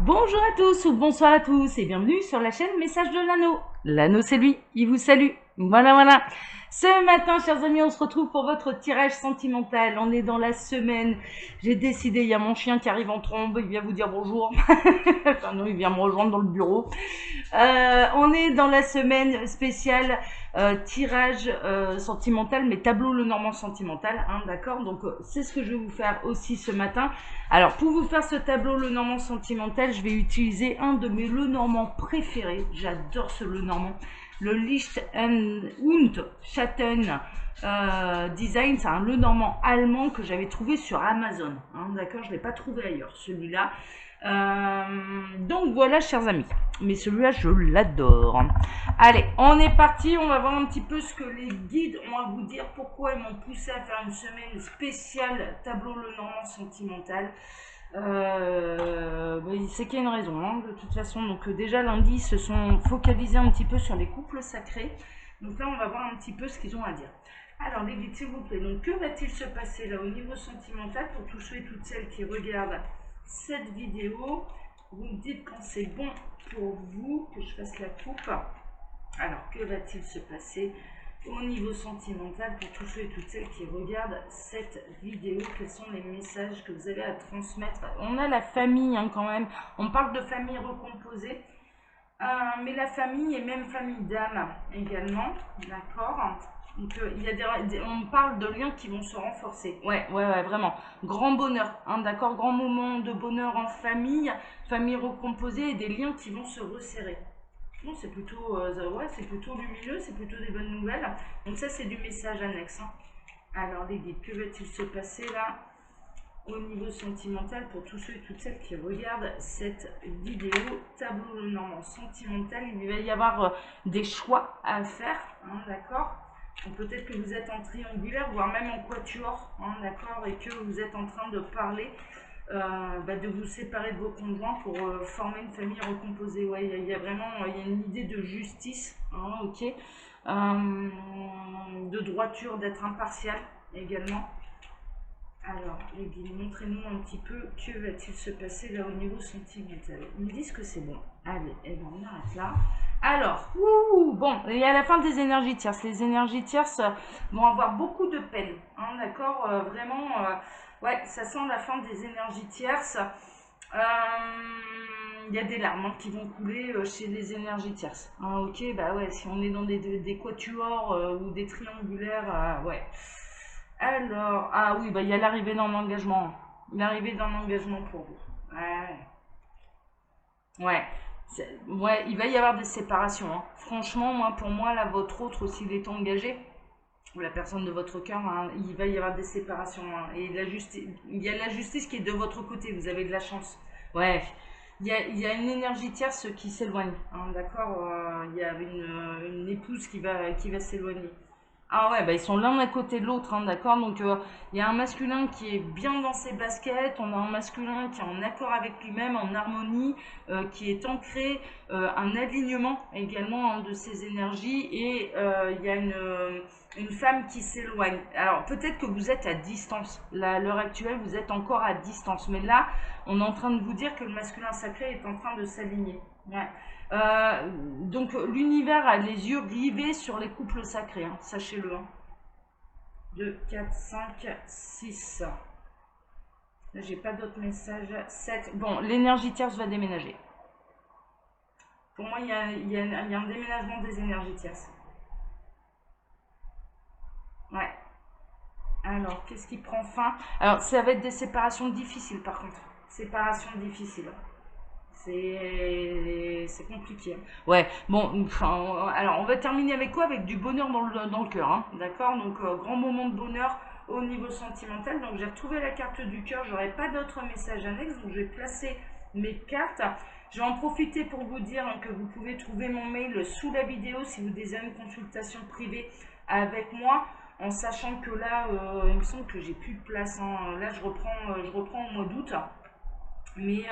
Bonjour à tous ou bonsoir à tous et bienvenue sur la chaîne Message de l'Anneau. L'Anneau c'est lui, il vous salue. Voilà. Ce matin, chers amis, on se retrouve pour votre tirage sentimental. On est dans la semaine. J'ai décidé, il y a mon chien qui arrive en trombe, il vient vous dire bonjour. Enfin non, il vient me rejoindre dans le bureau. On est dans la semaine spéciale tirage sentimental, mais tableau Lenormand sentimental, hein, d'accord. Donc c'est ce que je vais vous faire aussi ce matin. Alors pour vous faire ce tableau Lenormand sentimental, je vais utiliser un de mes Lenormand préférés. J'adore ce Lenormand, le Licht und Schatten Design. C'est un Lenormand allemand que j'avais trouvé sur Amazon, hein, d'accord. Je ne l'ai pas trouvé ailleurs, celui-là. Donc voilà, chers amis, mais celui-là je l'adore. Allez, on est parti, on va voir un petit peu ce que les guides ont à vous dire, pourquoi ils m'ont poussé à faire une semaine spéciale tableau Lenormand sentimental. C'est qu'il y a une raison, hein, de toute façon. Donc déjà lundi ils se sont focalisés un petit peu sur les couples sacrés, donc là on va voir un petit peu ce qu'ils ont à dire. Alors les guides, s'il vous plaît, donc que va-t-il se passer là au niveau sentimental pour tous ceux et toutes celles qui regardent cette vidéo? Vous me dites quand c'est bon pour vous, que je fasse la coupe. Alors, que va-t-il se passer au niveau sentimental pour tous ceux et toutes celles qui regardent cette vidéo? Quels sont les messages que vous avez à transmettre? On a la famille, hein, quand même. On parle de famille recomposée, mais la famille et même famille d'âme également, d'accord. Donc on parle de liens qui vont se renforcer. Ouais, vraiment. Grand bonheur, hein, d'accord. Grand moment de bonheur en famille, famille recomposée et des liens qui vont se resserrer. Non, c'est plutôt, c'est plutôt lumineux, c'est plutôt des bonnes nouvelles. Donc ça, c'est du message annexe, hein. Alors les guides, que va-t-il se passer là au niveau sentimental pour tous ceux et toutes celles qui regardent cette vidéo tableau Lenormand sentimental? Il va y avoir des choix à faire, hein, d'accord. Peut-être que vous êtes en triangulaire, voire même en quatuor, hein, d'accord, et que vous êtes en train de parler de vous séparer de vos conjoints pour former une famille recomposée. Ouais, il y a vraiment y a une idée de justice, hein, ok, de droiture, d'être impartial également. Alors, les guides, montrez-nous un petit peu que va-t-il se passer là au niveau sentimental. Ils me disent que c'est bon. Allez, on arrête là. Alors, bon, et à la fin des énergies tierces. Les énergies tierces vont avoir beaucoup de peine, hein, d'accord. Vraiment, ouais, ça sent la fin des énergies tierces. Il y a des larmes, hein, qui vont couler chez les énergies tierces. Ah, ok, bah ouais, si on est dans des quatuors ou des triangulaires, ouais. Alors, ah oui, bah il y a l'arrivée dans l'engagement. L'arrivée dans l'engagement pour vous. Ouais. Ouais, il va y avoir des séparations, hein. Franchement, moi, pour moi, là, votre autre, s'il est engagé, ou la personne de votre cœur, hein, il va y avoir des séparations, hein. Et il y a la justice qui est de votre côté, vous avez de la chance. Ouais. Il y a une énergie tierce qui s'éloigne, hein, d'accord. Il y a une épouse qui va s'éloigner. Ah ouais, bah ils sont l'un à côté de l'autre, hein, d'accord. Donc il y a un masculin qui est bien dans ses baskets, on a un masculin qui est en accord avec lui-même, en harmonie, qui est ancré, un alignement également, hein, de ses énergies, et il y a une femme qui s'éloigne. Alors peut-être que vous êtes à distance, là, à l'heure actuelle vous êtes encore à distance, mais là on est en train de vous dire que le masculin sacré est en train de s'aligner. Ouais. Donc l'univers a les yeux rivés sur les couples sacrés, hein, sachez-le, hein. 2, 4, 5, 6. Là, j'ai pas d'autres messages. 7. Bon, l'énergie tierce va déménager. Pour moi, il y a un déménagement des énergies tierces. Ouais. Alors, qu'est-ce qui prend fin? Alors, ça va être des séparations difficiles, par contre. Séparations difficiles. C'est compliqué. Ouais, bon, enfin, alors on va terminer avec quoi? Avec du bonheur dans le cœur, hein, d'accord. Donc, grand moment de bonheur au niveau sentimental. Donc, j'ai retrouvé la carte du cœur, j'aurai pas d'autres messages annexes, donc je vais placer mes cartes. Je vais en profiter pour vous dire, hein, que vous pouvez trouver mon mail sous la vidéo si vous désirez une consultation privée avec moi, en sachant que là, il me semble que j'ai plus de place, hein. Là, je reprends au mois d'août. Mais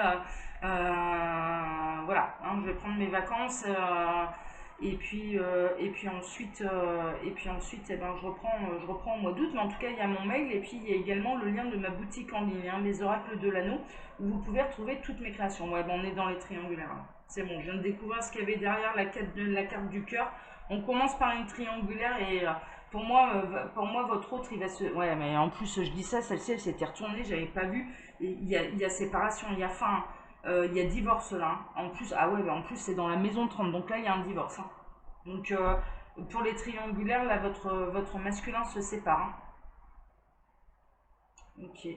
voilà, hein, je vais prendre mes vacances Et puis ensuite, eh ben, je reprends au mois d'août. Mais en tout cas, il y a mon mail et puis il y a également le lien de ma boutique en ligne, hein, les oracles de l'anneau, où vous pouvez retrouver toutes mes créations. Ouais, ben, on est dans les triangulaires, hein. C'est bon, je viens de découvrir ce qu'il y avait derrière la carte du cœur. On commence par une triangulaire et pour moi, votre autre, il va se... Ouais, mais en plus, je dis ça, celle-ci, elle s'était retournée, j'avais pas vu. Et il y a séparation, il y a fin, il y a divorce là, hein. En plus, ah ouais, bah en plus, c'est dans la maison 30, donc là, il y a un divorce, hein. Donc, pour les triangulaires, là, votre masculin se sépare, hein. Ok.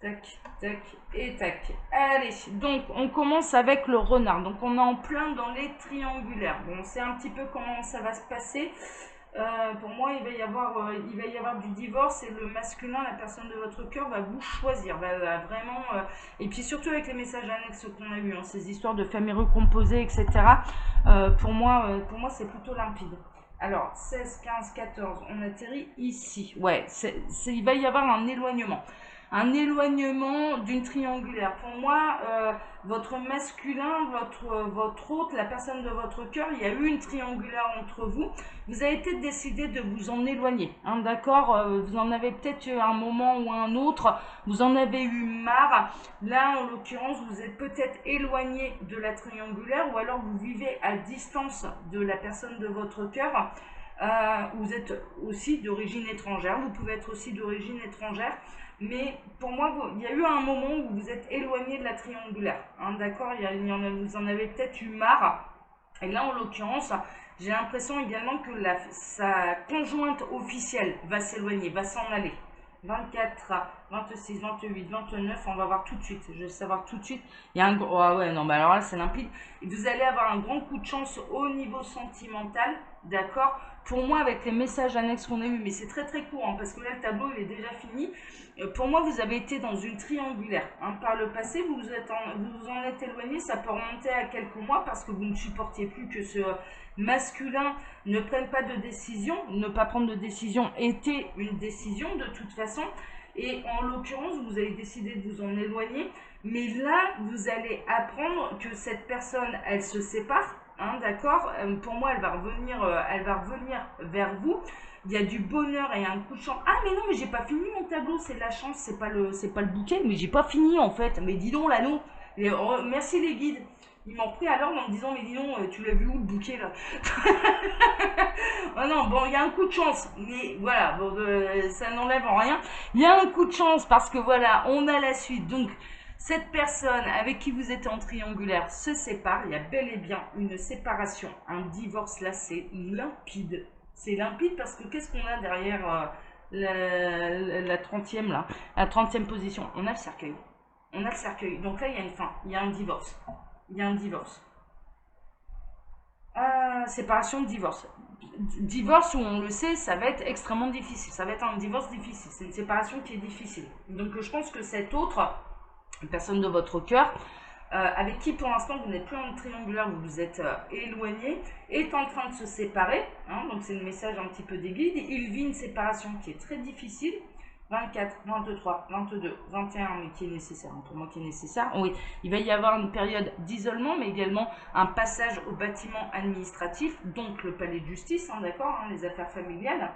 Tac, tac et tac. Allez, donc on commence avec le renard. Donc on est en plein dans les triangulaires. Bon, on sait un petit peu comment ça va se passer. Pour moi, il va y avoir du divorce et le masculin, la personne de votre cœur, va vous choisir. Va vraiment. Et puis surtout avec les messages annexes qu'on a eu, hein, ces histoires de famille recomposée, etc. Pour moi, c'est plutôt limpide. Alors, 16, 15, 14, on atterrit ici. Ouais, il va y avoir un éloignement d'une triangulaire. Pour moi, votre masculin, votre hôte, la personne de votre cœur, il y a eu une triangulaire entre vous. Vous avez peut-être décidé de vous en éloigner, hein, d'accord. Vous en avez peut-être eu un moment ou un autre, vous en avez eu marre. Là, en l'occurrence, vous êtes peut-être éloigné de la triangulaire ou alors vous vivez à distance de la personne de votre cœur. Vous êtes aussi d'origine étrangère, vous pouvez être aussi d'origine étrangère. Mais pour moi, il y a eu un moment où vous êtes éloigné de la triangulaire, hein, d'accord. Vous en avez peut-être eu marre. Et là, en l'occurrence, j'ai l'impression également que sa conjointe officielle va s'éloigner, va s'en aller. 24, 26, 28, 29, on va voir tout de suite. Je vais savoir tout de suite. Il y a un gros... Ah ouais, non, mais alors là, c'est limpide. Et vous allez avoir un grand coup de chance au niveau sentimental, d'accord. Pour moi, avec les messages annexes qu'on a eu, mais c'est très très court, hein, parce que là, le tableau, il est déjà fini. Pour moi, vous avez été dans une triangulaire, hein, par le passé, vous vous en êtes éloigné, ça peut remonter à quelques mois parce que vous ne supportiez plus que ce masculin ne prenne pas de décision. Ne pas prendre de décision était une décision de toute façon. Et en l'occurrence, vous avez décidé de vous en éloigner. Mais là, vous allez apprendre que cette personne, elle se sépare, hein, d'accord. Pour moi, elle va revenir vers vous. Il y a du bonheur et un coup de chance. Ah mais non, mais j'ai pas fini mon tableau, c'est la chance, c'est pas le bouquet, mais j'ai pas fini en fait. Mais dis donc l'anneau. Merci les guides. Ils m'ont pris à l'ordre en me disant mais dis donc, tu l'as vu où le bouquet là? Oh non, bon, il y a un coup de chance, mais voilà, bon, ça n'enlève en rien. Il y a un coup de chance parce que voilà, on a la suite. Donc cette personne avec qui vous êtes en triangulaire se sépare. Il y a bel et bien une séparation, un divorce là, c'est limpide. C'est limpide parce que qu'est-ce qu'on a derrière la 30e là, la 30e position? On a le cercueil. On a le cercueil. Donc là, il y a une fin. Il y a un divorce. Il y a un divorce. Séparation de divorce. Divorce où on le sait, ça va être extrêmement difficile. Ça va être un divorce difficile. C'est une séparation qui est difficile. Donc je pense que cette autre personne de votre cœur, avec qui pour l'instant vous n'êtes plus en triangulaire, vous vous êtes éloigné, est en train de se séparer, hein, donc c'est le message un petit peu des guides. Il vit une séparation qui est très difficile. 24, 23, 22, 21, mais qui est nécessaire, hein, pour moi qui est nécessaire. Oui, il va y avoir une période d'isolement, mais également un passage au bâtiment administratif, donc le palais de justice, hein, d'accord, hein, les affaires familiales.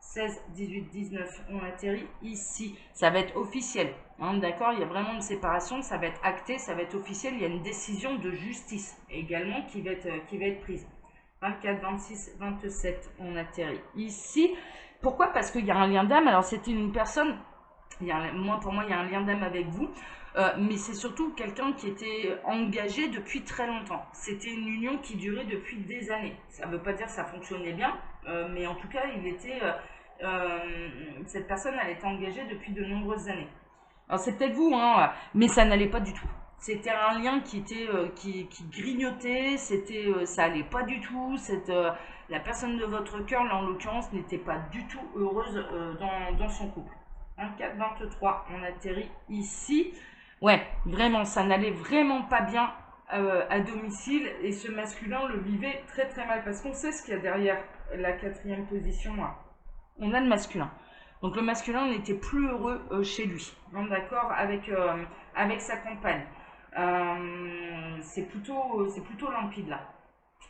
16, 18, 19, on atterrit ici. Ça va être officiel, hein, d'accord. Il y a vraiment une séparation, ça va être acté, ça va être officiel. Il y a une décision de justice également qui va être prise. 24, 26, 27, on atterrit ici. Pourquoi? Parce qu'il y a un lien d'âme. Alors c'était une personne, pour moi il y a un lien d'âme avec vous, mais c'est surtout quelqu'un qui était engagé depuis très longtemps. C'était une union qui durait depuis des années. Ça ne veut pas dire que ça fonctionnait bien, mais en tout cas cette personne, elle était engagée depuis de nombreuses années. Alors c'est peut-être vous, hein, mais ça n'allait pas du tout. C'était un lien qui grignotait, ça allait pas du tout. La personne de votre cœur, là en l'occurrence, n'était pas du tout heureuse dans son couple. 24, 23, on atterrit ici. Ouais, vraiment, ça n'allait vraiment pas bien à domicile et ce masculin le vivait très très mal parce qu'on sait ce qu'il y a derrière la 4e position. Là. On a le masculin. Donc le masculin n'était plus heureux chez lui, hein, d'accord, avec sa compagne. C'est plutôt limpide là.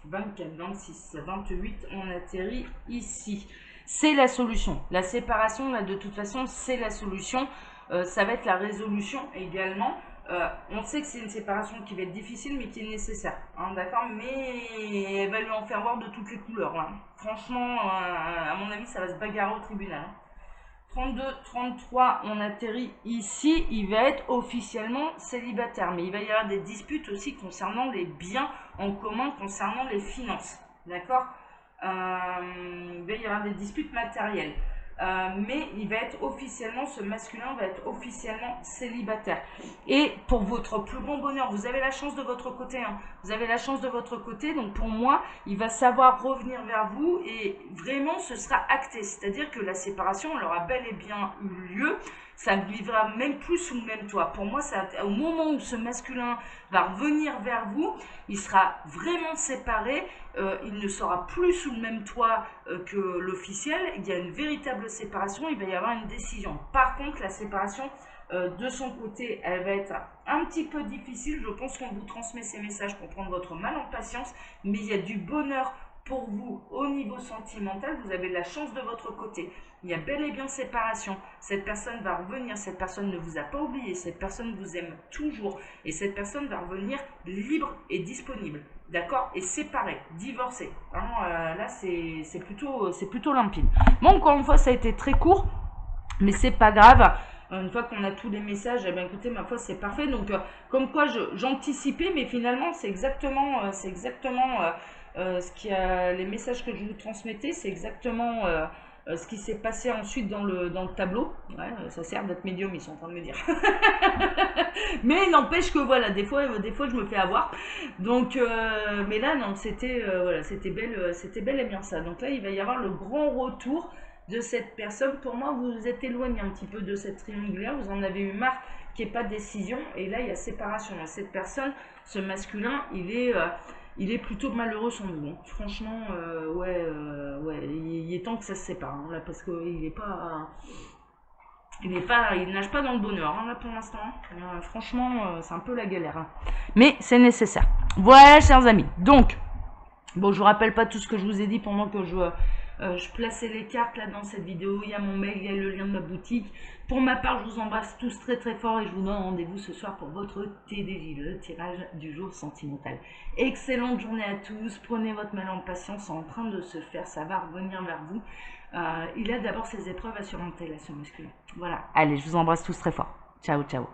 24, 26, 28, on atterrit ici. C'est la solution. La séparation, là, de toute façon, c'est la solution. Ça va être la résolution également. On sait que c'est une séparation qui va être difficile, mais qui est nécessaire. Hein, d'accord? Mais elle va lui en faire voir de toutes les couleurs. Hein. Franchement, à mon avis, ça va se bagarrer au tribunal. Hein. 32, 33, on atterrit ici, il va être officiellement célibataire. Mais il va y avoir des disputes aussi concernant les biens en commun, concernant les finances. D'accord? Il va y avoir des disputes matérielles. Mais il va être officiellement, ce masculin va être officiellement célibataire. Et pour votre plus grand bonheur, vous avez la chance de votre côté. Hein. Vous avez la chance de votre côté. Donc pour moi, il va savoir revenir vers vous et vraiment ce sera acté. C'est-à-dire que la séparation, elle aura bel et bien eu lieu. Ça ne vivra même plus sous le même toit. Pour moi, ça, au moment où ce masculin va revenir vers vous, il sera vraiment séparé. Il ne sera plus sous le même toit que l'officiel. Il y a une véritable séparation. Il va y avoir une décision. Par contre, la séparation de son côté, elle va être un petit peu difficile. Je pense qu'on vous transmet ces messages pour prendre votre mal en patience. Mais il y a du bonheur pour vous au niveau sentimental. Vous avez la chance de votre côté. Il y a bel et bien séparation. Cette personne va revenir. Cette personne ne vous a pas oublié. Cette personne vous aime toujours. Et cette personne va revenir libre et disponible. D'accord? Et séparée, divorcée. Hein, là, c'est plutôt limpide. Bon, encore une fois, ça a été très court. Mais c'est pas grave. Une fois qu'on a tous les messages, eh bien, écoutez, ma foi, c'est parfait. Donc, comme quoi, j'anticipais, mais finalement, c'est exactement les messages que je vous transmettais, c'est exactement ce qui s'est passé ensuite dans le tableau. Ouais, ça sert d'être médium, ils sont en train de me dire. Mais n'empêche que voilà, des fois, je me fais avoir. Donc, mais là, non, c'était voilà, c'était bel et bien ça. Donc là, il va y avoir le grand retour de cette personne. Pour moi, vous vous êtes éloigné un petit peu de cette triangulaire, vous en avez eu marre qu'il n'y ait pas de décision, et là il y a séparation. Cette personne, ce masculin, il est plutôt malheureux sans vous. Hein. Franchement, ouais, il est temps que ça se sépare, hein, là, parce qu'il il nage pas dans le bonheur, hein, là, pour l'instant. Franchement, c'est un peu la galère. Hein. Mais c'est nécessaire. Voilà, chers amis. Donc, bon, je vous rappelle pas tout ce que je vous ai dit pendant que je plaçais les cartes là dans cette vidéo. Il y a mon mail, il y a le lien de ma boutique. Pour ma part, je vous embrasse tous très très fort et je vous donne rendez-vous ce soir pour votre TDJ, le tirage du jour sentimental. Excellente journée à tous. Prenez votre mal en patience, c'est en train de se faire, ça va revenir vers vous. Il a d'abord ses épreuves à surmonter là, ce masculin. Voilà, allez, je vous embrasse tous très fort. Ciao, ciao.